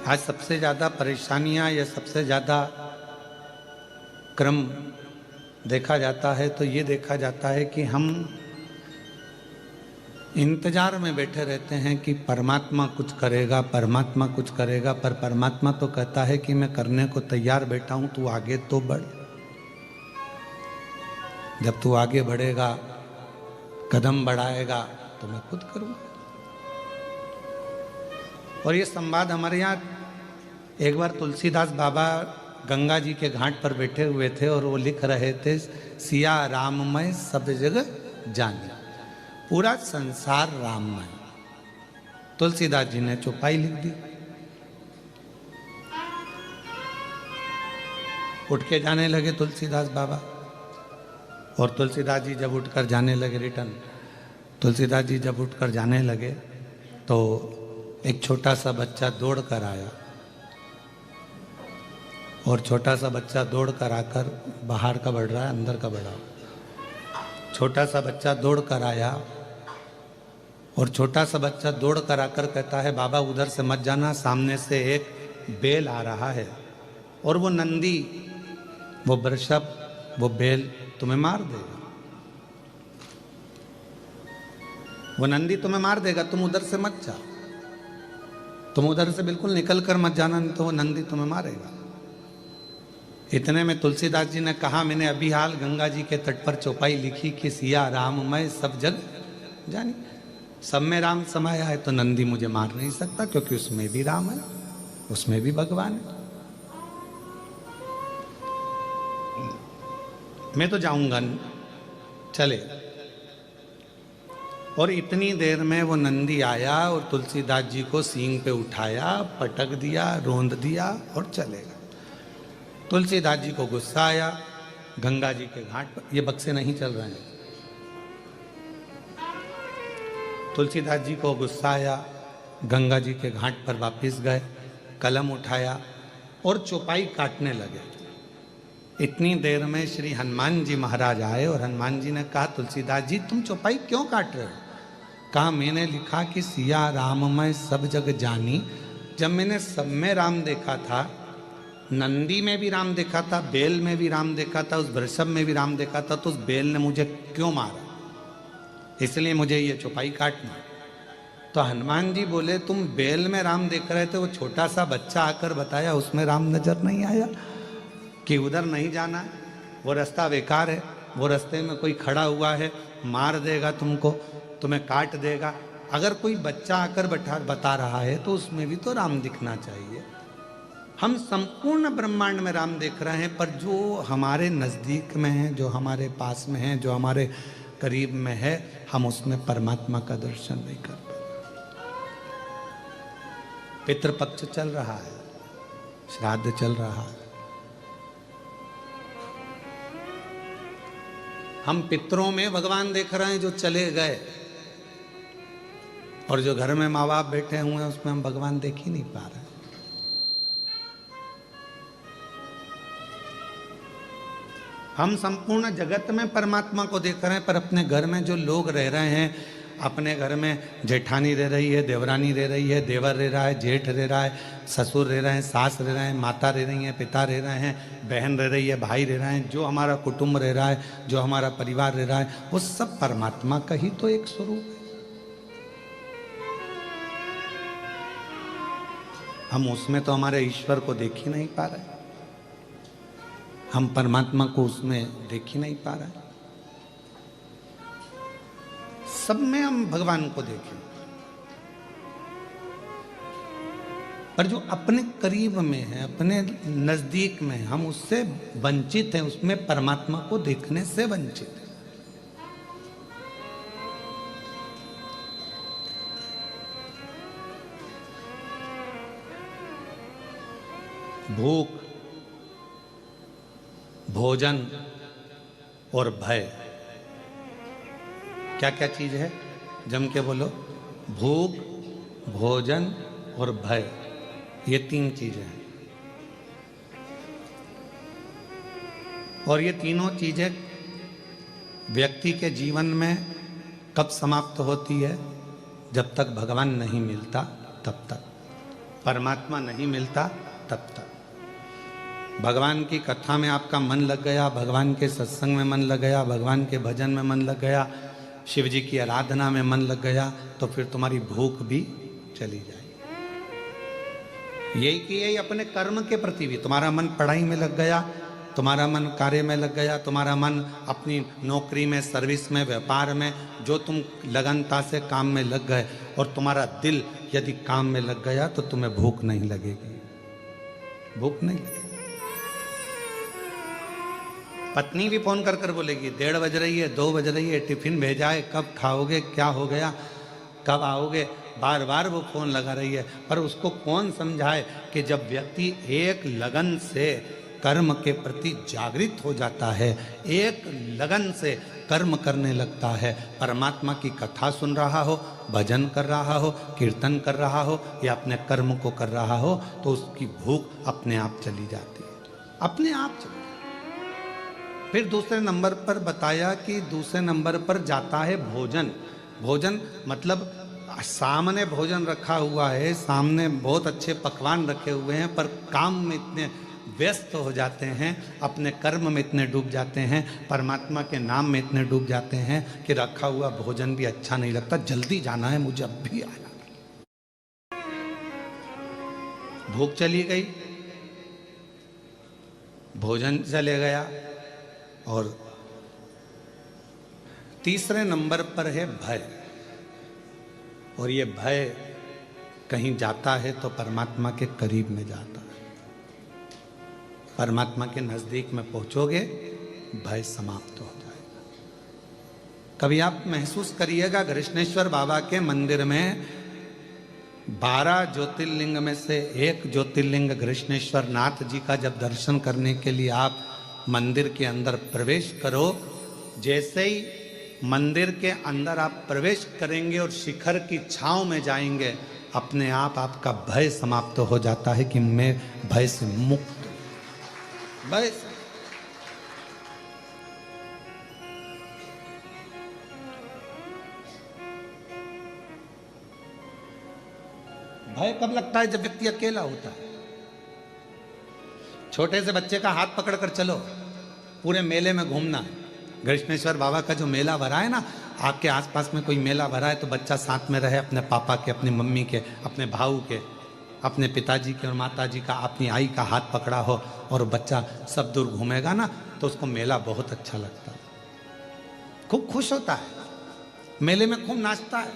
आज सबसे ज़्यादा परेशानियां या सबसे ज़्यादा क्रम देखा जाता है तो ये देखा जाता है कि हम इंतजार में बैठे रहते हैं कि परमात्मा कुछ करेगा, परमात्मा कुछ करेगा, पर परमात्मा तो कहता है कि मैं करने को तैयार बैठा हूं, तू आगे तो बढ़। जब तू आगे बढ़ेगा, कदम बढ़ाएगा तो मैं खुद करूंगा। और ये संवाद हमारे यहाँ एक बार तुलसीदास बाबा गंगा जी के घाट पर बैठे हुए थे और वो लिख रहे थे, सिया राममय सब जगह जाने, पूरा संसार राममय। तुलसीदास जी ने चौपाई लिख दी। उठ के जाने लगे तुलसीदास बाबा, और तुलसीदास जी जब उठकर जाने लगे रिटर्न, तुलसीदास जी जब उठकर जाने लगे तो एक छोटा सा बच्चा दौड़ कर आया, और छोटा सा बच्चा दौड़ कर आकर, बाहर का बढ़ रहा है अंदर का बढ़ा, छोटा सा बच्चा दौड़ कर आया और छोटा सा बच्चा दौड़ कर आकर कहता है, बाबा उधर से मत जाना, सामने से एक बेल आ रहा है और वो नंदी, वो वृषभ, वो बेल तुम्हें मार देगा, वो नंदी तुम्हें मार देगा, तुम उधर से मत जाओ, तुम उधर से बिल्कुल निकल कर मत जाना, नहीं तो वो नंदी तुम्हें मारेगा। इतने में तुलसीदास जी ने कहा, मैंने अभी हाल गंगा जी के तट पर चौपाई लिखी कि सिया राममय सब जग जानी, सब में राम समाया है, तो नंदी मुझे मार नहीं सकता, क्योंकि उसमें भी राम है, उसमें भी भगवान है। मैं तो जाऊंगा, चले। और इतनी देर में वो नंदी आया और तुलसीदास जी को सींग पे उठाया, पटक दिया, रोंद दिया और चलेगा। तुलसीदास जी को गुस्सा आया, गंगा जी के घाट पर, ये बक्से नहीं चल रहे हैं, तुलसीदास जी को गुस्सा आया, गंगा जी के घाट पर वापस गए, कलम उठाया और चौपाई काटने लगे। इतनी देर में श्री हनुमान जी महाराज आए और हनुमान जी ने कहा, तुलसीदास जी तुम चौपाई क्यों काट रहे हो? कहा, मैंने लिखा कि सिया राममय सब जग जानी, जब मैंने सब में राम देखा था, नंदी में भी राम देखा था, बेल में भी राम देखा था, उस वृषभ में भी राम देखा था, तो उस बेल ने मुझे क्यों मारा? इसलिए मुझे ये चौपाई काटना। तो हनुमान जी बोले, तुम बेल में राम देख रहे थे, वो छोटा सा बच्चा आकर बताया, उसमें राम नजर नहीं आया कि उधर नहीं जाना है, वो रास्ता बेकार है, वो रास्ते में कोई खड़ा हुआ है, मार देगा तुमको, तुम्हें काट देगा। अगर कोई बच्चा आकर बता रहा है तो उसमें भी तो राम दिखना चाहिए। हम संपूर्ण ब्रह्मांड में राम देख रहे हैं, पर जो हमारे नज़दीक में है, जो हमारे पास में है, जो हमारे करीब में है, हम उसमें परमात्मा का दर्शन नहीं कर पाते। पितृपक्ष चल रहा है, श्राद्ध चल रहा है, हम पितरों में भगवान देख रहे हैं जो चले गए, और जो घर में माँ बाप बैठे हुए हैं उसमें हम भगवान देख ही नहीं पा रहे। हम संपूर्ण जगत में परमात्मा को देख रहे हैं, पर अपने घर में जो लोग रह रहे हैं, अपने घर में जेठानी रह रही है, देवरानी रह रही है, देवर रह रहा है, जेठ रह रहा है, ससुर रह रहे हैं, सास रह रहे हैं, माता रह रही हैं, पिता रह रहे हैं, बहन रह रही है, भाई रह रहे हैं, जो हमारा कुटुंब रह रहा है, जो हमारा परिवार रह रहा है, वो सब परमात्मा का ही तो एक स्वरूप है। हम उसमें तो हमारे ईश्वर को देख ही नहीं पा रहे, हम परमात्मा को उसमें देख ही नहीं पा रहे। सब में हम भगवान को देखें, पर जो अपने करीब में है, अपने नजदीक में, हम उससे वंचित हैं, उसमें परमात्मा को देखने से वंचित हैं। भूख, भोजन और भय, क्या क्या चीज है? जम के बोलो। भूख, भोजन और भय, ये तीन चीजें हैं। और ये तीनों चीजें व्यक्ति के जीवन में कब समाप्त होती है? जब तक भगवान नहीं मिलता तब तक। परमात्मा नहीं मिलता तब तक। भगवान की कथा में आपका मन लग गया, भगवान के सत्संग में मन लग गया, भगवान के भजन में मन लग गया, शिव जी की आराधना में मन लग गया, तो फिर तुम्हारी भूख भी चली जाएगी। यही कि यही अपने कर्म के प्रति भी, तुम्हारा मन पढ़ाई में लग गया, तुम्हारा मन कार्य में लग गया, तुम्हारा मन अपनी नौकरी में, सर्विस में, व्यापार में, जो तुम लगनता से काम में लग गए, और तुम्हारा दिल यदि काम में लग गया तो तुम्हें भूख नहीं लगेगी, भूख नहीं लगेगी। पत्नी भी फोन कर कर बोलेगी 1:30 बज रही है, 2 बज रही है, टिफिन भेजा है, कब खाओगे, क्या हो गया, कब आओगे, बार बार वो फोन लगा रही है। पर उसको कौन समझाए कि जब व्यक्ति एक लगन से कर्म के प्रति जागृत हो जाता है, एक लगन से कर्म करने लगता है, परमात्मा की कथा सुन रहा हो, भजन कर रहा हो, कीर्तन कर रहा हो, या अपने कर्म को कर रहा हो, तो उसकी भूख अपने आप चली जाती है, अपने आप चली। फिर दूसरे नंबर पर बताया कि दूसरे नंबर पर जाता है भोजन। भोजन मतलब सामने भोजन रखा हुआ है, सामने बहुत अच्छे पकवान रखे हुए हैं, पर काम में इतने व्यस्त हो जाते हैं, अपने कर्म में इतने डूब जाते हैं, परमात्मा के नाम में इतने डूब जाते हैं कि रखा हुआ भोजन भी अच्छा नहीं लगता, जल्दी जाना है मुझे, अब भी आना। भूख चली गई, भोजन चले गया, और तीसरे नंबर पर है भय। और ये भय कहीं जाता है तो परमात्मा के करीब में जाता है, परमात्मा के नजदीक में पहुंचोगे, भय समाप्त हो जाएगा। कभी आप महसूस करिएगा, कृष्णेश्वर बाबा के मंदिर में 12 ज्योतिर्लिंग में से एक ज्योतिर्लिंग कृष्णेश्वर नाथ जी का जब दर्शन करने के लिए आप मंदिर के अंदर प्रवेश करो, जैसे ही मंदिर के अंदर आप प्रवेश करेंगे और शिखर की छांव में जाएंगे, अपने आप आपका भय समाप्त हो जाता है कि मैं भय से मुक्त, भय से। भय कब लगता है? जब व्यक्ति अकेला होता है। छोटे से बच्चे का हाथ पकड़कर चलो, पूरे मेले में घूमना। कृष्णेश्वर बाबा का जो मेला भरा है ना, आपके आसपास में कोई मेला भरा है तो बच्चा साथ में रहे, अपने पापा के, अपनी मम्मी के, अपने भाऊ के, अपने पिताजी के और माताजी का, अपनी आई का हाथ पकड़ा हो और बच्चा सब दूर घूमेगा ना, तो उसको मेला बहुत अच्छा लगता है, खूब खुश होता है, मेले में खूब नाचता है,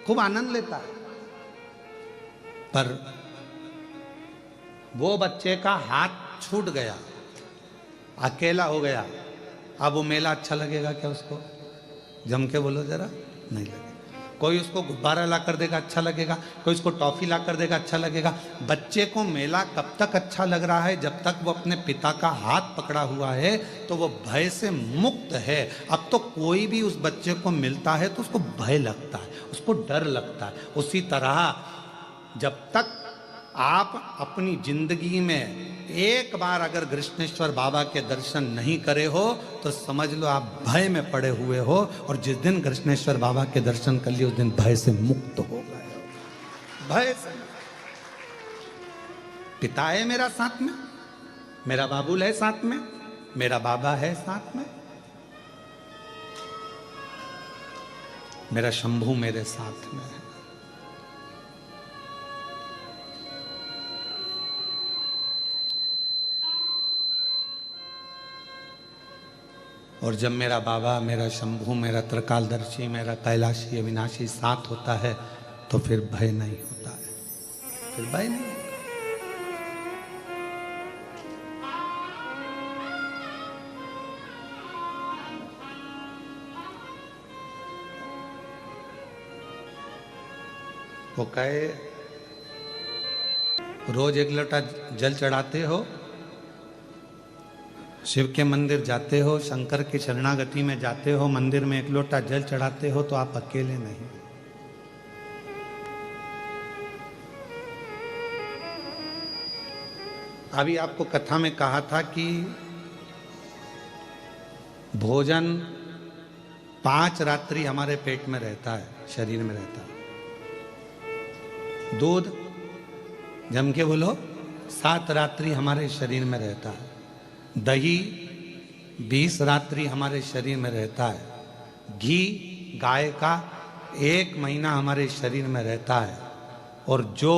खूब आनंद लेता है। पर वो बच्चे का हाथ छूट गया, अकेला हो गया, अब वो मेला अच्छा लगेगा क्या उसको? जम के बोलो जरा, नहीं लगेगा। कोई उसको गुब्बारा ला कर देगा, अच्छा लगेगा, कोई उसको टॉफी ला कर देगा, अच्छा लगेगा। बच्चे को मेला कब तक अच्छा लग रहा है? जब तक वो अपने पिता का हाथ पकड़ा हुआ है, तो वो भय से मुक्त है। अब तो कोई भी उस बच्चे को मिलता है तो उसको भय लगता है, उसको डर लगता है। उसी तरह जब तक आप अपनी जिंदगी में एक बार अगर कृष्णेश्वर बाबा के दर्शन नहीं करे हो, तो समझ लो आप भय में पड़े हुए हो, और जिस दिन कृष्णेश्वर बाबा के दर्शन कर लिए, उस दिन भय से मुक्त हो गए। भय से। पिता है मेरा साथ में, मेरा बाबुल है साथ में, मेरा बाबा है साथ में, मेरा शंभू मेरे साथ में है। और जब मेरा बाबा, मेरा शंभू, मेरा त्रिकालदर्शी, मेरा कैलाशी अविनाशी साथ होता है, तो फिर भय नहीं होता है, फिर भय नहीं होता। वो कहे रोज 1 लोटा जल चढ़ाते हो, शिव के मंदिर जाते हो, शंकर की शरणागति में जाते हो, मंदिर में 1 लोटा जल चढ़ाते हो, तो आप अकेले नहीं। अभी आपको कथा में कहा था कि भोजन 5 रात्रि हमारे पेट में रहता है, शरीर में रहता है। दूध जम के बोलो। 7 रात्रि हमारे शरीर में रहता है। दही 20 रात्रि हमारे शरीर में रहता है। घी गाय का 1 महीना हमारे शरीर में रहता है। और जो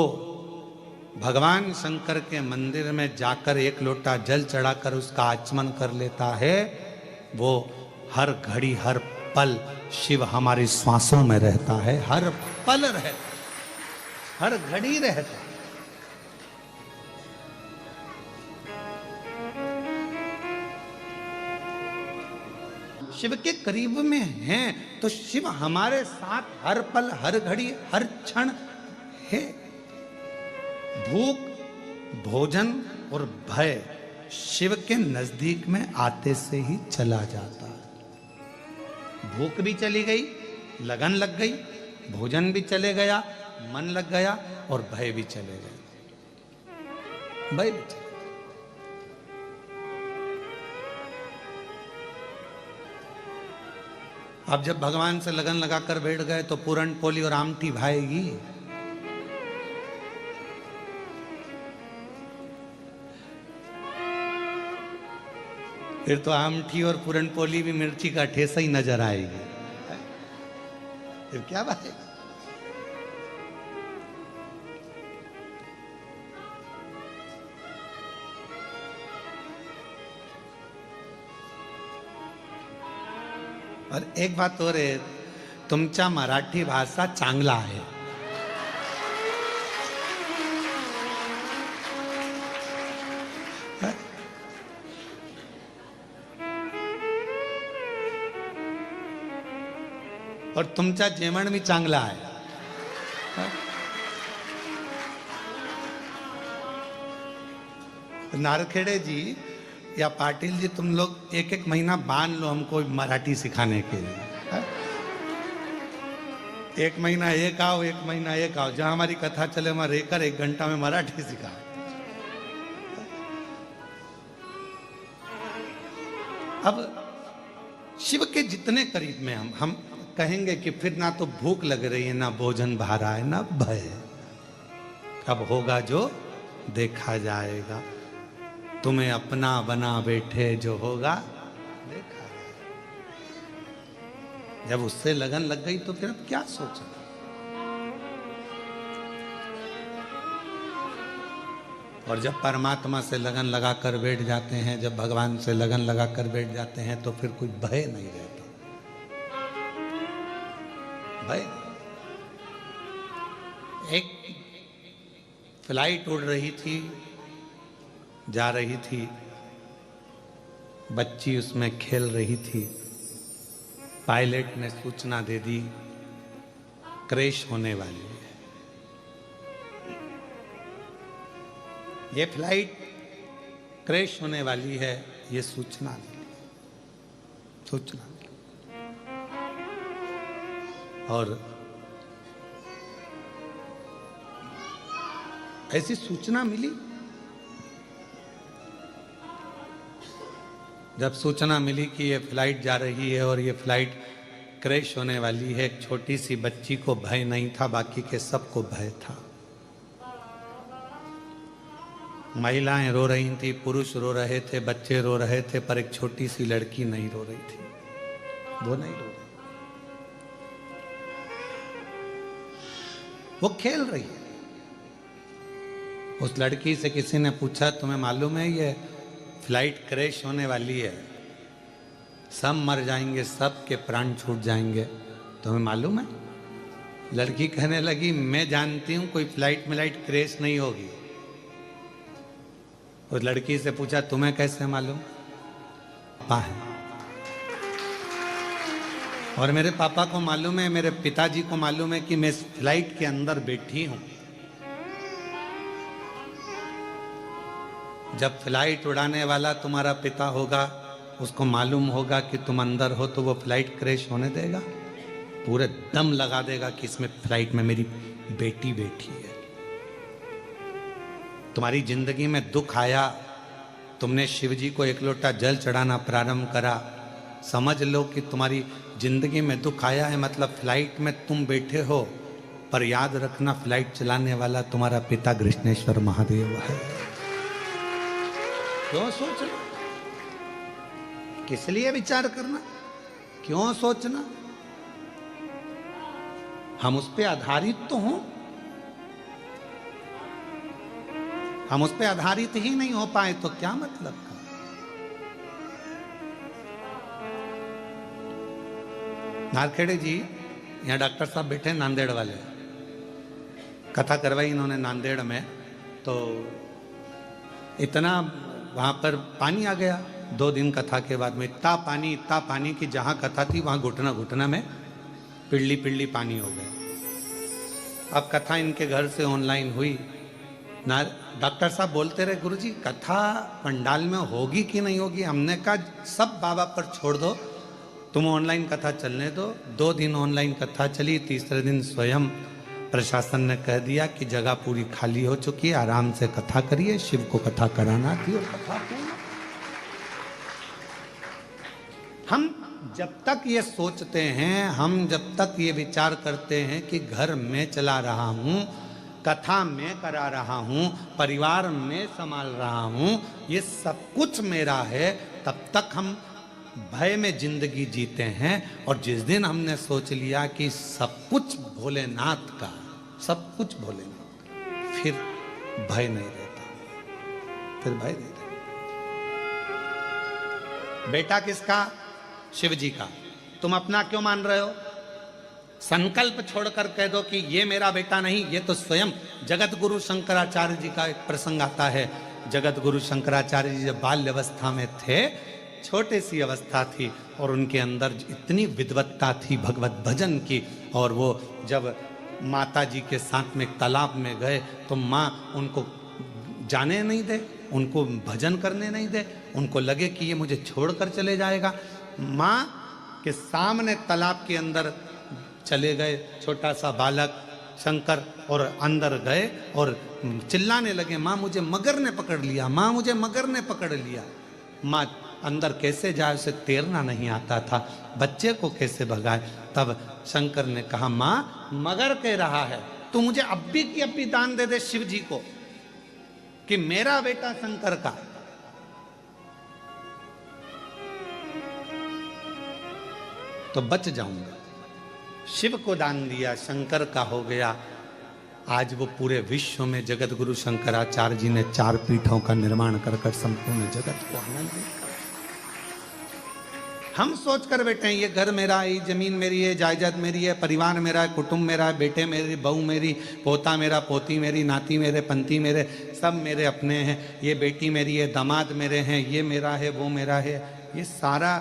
भगवान शंकर के मंदिर में जाकर 1 लोटा जल चढ़ाकर उसका आचमन कर लेता है, वो हर घड़ी हर पल शिव हमारी श्वासों में रहता है। हर पल रहता, हर घड़ी रहता। शिव के करीब में हैं तो शिव हमारे साथ हर पल हर घड़ी हर क्षण है। भूख, भोजन और भय शिव के नजदीक में आते से ही चला जाता है। भूख भी चली गई, लगन लग गई, भोजन भी चले गया, मन लग गया और भय भी चले गए। भय भी चले। अब जब भगवान से लगन लगाकर बैठ गए तो पूरन पोली और आमटी भाएगी। फिर तो आमठी और पूरन पोली भी मिर्ची का ठेसा ही नजर आएगी। फिर क्या बात है। और एक बात और है, तुमचा मराठी भाषा चांगला आहे। और तुमचा जेवण भी चांगला आहे। नारखेड़े जी या पाटिल जी, तुम लोग 1-1 महीना बांध लो हमको मराठी सिखाने के लिए। 1 महीना एक आओ, 1 महीना एक आओ, जहां हमारी कथा चले वहां रहकर 1 घंटा में मराठी सिखाओ। अब शिव के जितने करीब में हम कहेंगे कि फिर ना तो भूख लग रही है, ना भोजन भा रहा है, ना भय। अब होगा जो देखा जाएगा। तुम्हें अपना बना बैठे जो होगा देखा जाएगा। जब उससे लगन लग गई तो फिर अब क्या सोचना। और जब परमात्मा से लगन लगाकर बैठ जाते हैं, जब भगवान से लगन लगाकर बैठ जाते हैं तो फिर कोई भय नहीं रहता। भय। एक फ्लाइट उड़ रही थी, जा रही थी, बच्ची उसमें खेल रही थी। पायलट ने सूचना दे दी क्रैश होने वाली है। ये फ्लाइट क्रैश होने वाली है, ये सूचना मिली। और ऐसी सूचना मिली। जब सूचना मिली कि ये फ्लाइट जा रही है और ये फ्लाइट क्रैश होने वाली है, एक छोटी सी बच्ची को भय नहीं था, बाकी के सबको भय था। महिलाएं रो रही थी, पुरुष रो रहे थे, बच्चे रो रहे थे, पर एक छोटी सी लड़की नहीं रो रही थी। वो नहीं रो रही, वो खेल रही है। उस लड़की से किसी ने पूछा, तुम्हें मालूम है ये फ्लाइट क्रैश होने वाली है, सब मर जाएंगे, सब के प्राण छूट जाएंगे, तुम्हें मालूम है? लड़की कहने लगी, मैं जानती हूं कोई फ्लाइट मिलाइट क्रैश नहीं होगी। उस लड़की से पूछा, तुम्हें कैसे मालूम? पापा है, और मेरे पापा को मालूम है, मेरे पिताजी को मालूम है कि मैं इस फ्लाइट के अंदर बैठी हूं। जब फ्लाइट उड़ाने वाला तुम्हारा पिता होगा, उसको मालूम होगा कि तुम अंदर हो, तो वो फ्लाइट क्रैश होने देगा? पूरे दम लगा देगा कि इसमें फ्लाइट में मेरी बेटी बैठी है। तुम्हारी जिंदगी में दुख आया, तुमने शिव जी को 1 लोटा जल चढ़ाना प्रारंभ करा, समझ लो कि तुम्हारी जिंदगी में दुख आया है, मतलब फ्लाइट में तुम बैठे हो पर याद रखना फ्लाइट चलाने वाला तुम्हारा पिता कृष्णेश्वर महादेव है। क्यों सोचना, किस लिए विचार करना, क्यों सोचना? हम उस पे आधारित तो हों, हम उस पे आधारित ही नहीं हो पाए तो क्या मतलब का? नारखेड़े जी, यहाँ डॉक्टर साहब बैठे नांदेड़ वाले, कथा करवाई इन्होंने नांदेड़ में, तो इतना वहां पर पानी आ गया 2 दिन कथा के बाद में, इतना पानी कि जहां कथा थी वहां घुटना घुटना में पिल्ली पिल्ली पानी हो गया। अब कथा इनके घर से ऑनलाइन हुई ना, डॉक्टर साहब बोलते रहे गुरुजी कथा पंडाल में होगी कि नहीं होगी। हमने कहा सब बाबा पर छोड़ दो, तुम ऑनलाइन कथा चलने दो। 2 दिन ऑनलाइन कथा चली, तीसरे दिन स्वयं प्रशासन ने कह दिया कि जगह पूरी खाली हो चुकी है, आराम से कथा करिए, शिव को कथा कराना थी और कथा पूरी। हम जब तक ये सोचते हैं, हम जब तक ये विचार करते हैं कि घर में चला रहा हूं, कथा में करा रहा हूं, परिवार में संभाल रहा हूं, ये सब कुछ मेरा है, तब तक हम भय में जिंदगी जीते हैं। और जिस दिन हमने सोच लिया कि सब कुछ भोलेनाथ का, सब कुछ भोलेनाथ का, फिर भय नहीं रहता, फिर भय नहीं रहता। बेटा किसका? शिव जी का। तुम अपना क्यों मान रहे हो? संकल्प छोड़कर कह दो कि ये मेरा बेटा नहीं, ये तो स्वयं जगत गुरु शंकराचार्य जी का एक प्रसंग आता है। जगत गुरु शंकराचार्य जी जब बाल्य अवस्था में थे, छोटे सी अवस्था थी और उनके अंदर इतनी विद्वत्ता थी भगवत भजन की, और वो जब माता जी के साथ में तालाब में गए तो माँ उनको जाने नहीं दे, उनको भजन करने नहीं दे, उनको लगे कि ये मुझे छोड़कर चले जाएगा। माँ के सामने तालाब के अंदर चले गए छोटा सा बालक शंकर, और अंदर गए और चिल्लाने लगे, माँ मुझे मगर ने पकड़ लिया, माँ मुझे मगर ने पकड़ लिया। माँ अंदर कैसे जाए, उसे तैरना नहीं आता था, बच्चे को कैसे भगाए। तब शंकर ने कहा, माँ मगर कह रहा है, तू मुझे अब्बी की अब्बी दान दे दे शिव जी को कि मेरा बेटा शंकर का। तो बच जाऊंगा। शिव को दान दिया, शंकर का हो गया। आज वो पूरे विश्व में जगत गुरु शंकराचार्य जी ने 4 पीठों का निर्माण कर संपूर्ण जगत को आनंद दिया। हम सोच कर बैठे हैं ये घर मेरा है, ये जमीन मेरी है, जायदाद मेरी है, परिवार मेरा है, कुटुंब मेरा है, बेटे मेरी, बहू मेरी, पोता मेरा, पोती मेरी, नाती मेरे, पंती मेरे, सब मेरे अपने हैं। ये बेटी मेरी है, दामाद मेरे हैं, ये मेरा है, वो मेरा है। ये सारा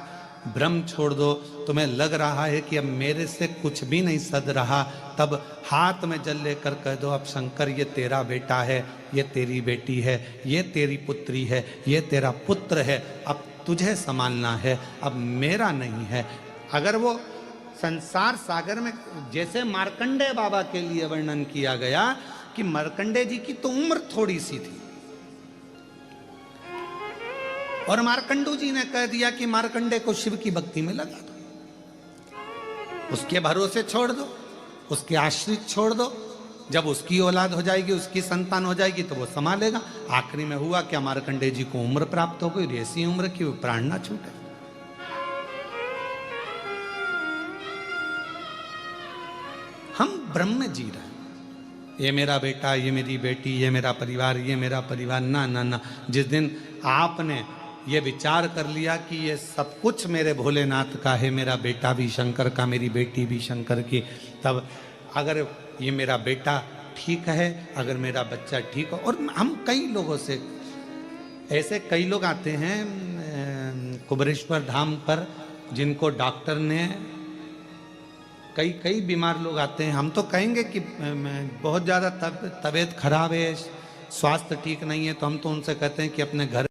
भ्रम छोड़ दो। तुम्हें लग रहा है कि अब मेरे से कुछ भी नहीं सद रहा, तब हाथ में जल लेकर कह दो, अब शंकर ये तेरा बेटा है, ये तेरी बेटी है, ये तेरी पुत्री है, ये तेरा पुत्र है, अब तुझे संभालना है, अब मेरा नहीं है। अगर वो संसार सागर में, जैसे मार्कंडेय बाबा के लिए वर्णन किया गया कि मार्कंडेय जी की तो उम्र थोड़ी सी थी, और मार्कंडू जी ने कह दिया कि मार्कंडेय को शिव की भक्ति में लगा दो, उसके भरोसे छोड़ दो, उसके आश्रित छोड़ दो। जब उसकी औलाद हो जाएगी, उसकी संतान हो जाएगी तो वो संभालेगा। आखिरी में हुआ क्या, मार्कंडेय जी को उम्र प्राप्त हो गई, ऐसी उम्र की वो प्राण ना छूटे। हम ब्रह्म में जी रहे हैं। ये मेरा बेटा, ये मेरी बेटी, ये मेरा परिवार, ये मेरा परिवार, ना ना ना। जिस दिन आपने ये विचार कर लिया कि ये सब कुछ मेरे भोलेनाथ का है, मेरा बेटा भी शंकर का, मेरी बेटी भी शंकर की, तब अगर ये मेरा बेटा ठीक है, अगर मेरा बच्चा ठीक हो। और हम कई लोगों से, ऐसे कई लोग आते हैं कुबरेश्वर धाम पर जिनको डॉक्टर ने, कई बीमार लोग आते हैं, हम तो कहेंगे कि बहुत ज़्यादा तबीयत खराब है, स्वास्थ्य ठीक नहीं है, तो हम तो उनसे कहते हैं कि अपने घर